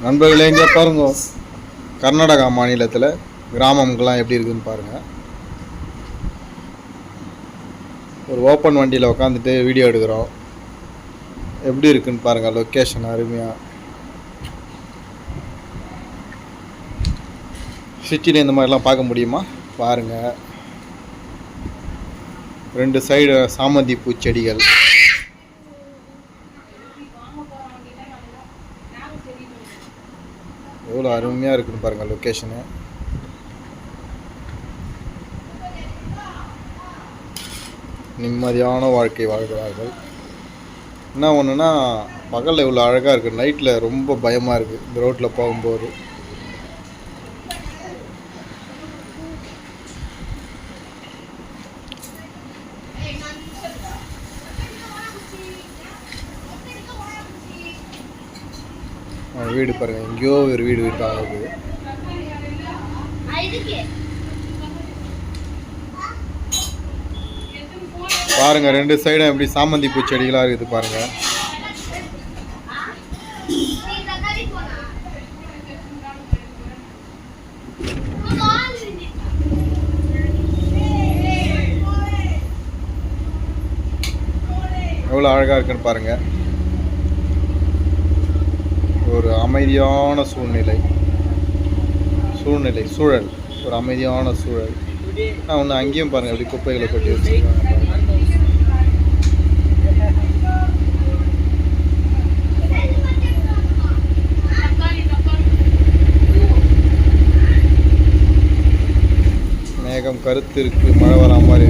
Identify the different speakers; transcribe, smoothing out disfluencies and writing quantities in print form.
Speaker 1: நண்பர்களே இங்கே பாருங்க, கர்நாடகா மாநிலத்தில் கிராமங்கள்லாம் எப்படி இருக்குதுன்னு பாருங்கள். ஒரு ஓப்பன் வண்டியில் உட்காந்துட்டு வீடியோ எடுக்கிறோம். எப்படி இருக்குன்னு பாருங்கள். லொக்கேஷன் அருமையாக. சிட்டியில் இந்த மாதிரிலாம் பார்க்க முடியுமா பாருங்கள். 2 சைடு சாமந்தி பூச்செடிகள். எவ்வளோ அருமையாக இருக்குன்னு பாருங்கள் லொக்கேஷனு. நிம்மதியான வாழ்க்கை வாழ்கிறார்கள். என்ன ஒன்றுனா, பகலில் இவ்வளோ அழகாக இருக்குது, நைட்டில் ரொம்ப பயமாக இருக்குது இந்த ரோட்டில் போகும்போது. வீடு பாருங்கள், எங்கேயோ ஒரு வீடு வீட்டாக பாருங்க. 2 சைடும் எப்படி சாமந்தி பூச்செடிகளாக இருக்குது பாருங்க. எவ்வளோ அழகாக இருக்குன்னு பாருங்க. ஒரு அமைதியான சூழல், ஒரு அமைதியான சூழல். நான் ஒன்று அங்கேயும் பாருங்கள், அப்படி குப்பைகளை கொட்டி வச்சுருக்காங்க. மேகம் கருத்து இருக்குது, மழை வரா மாதிரி.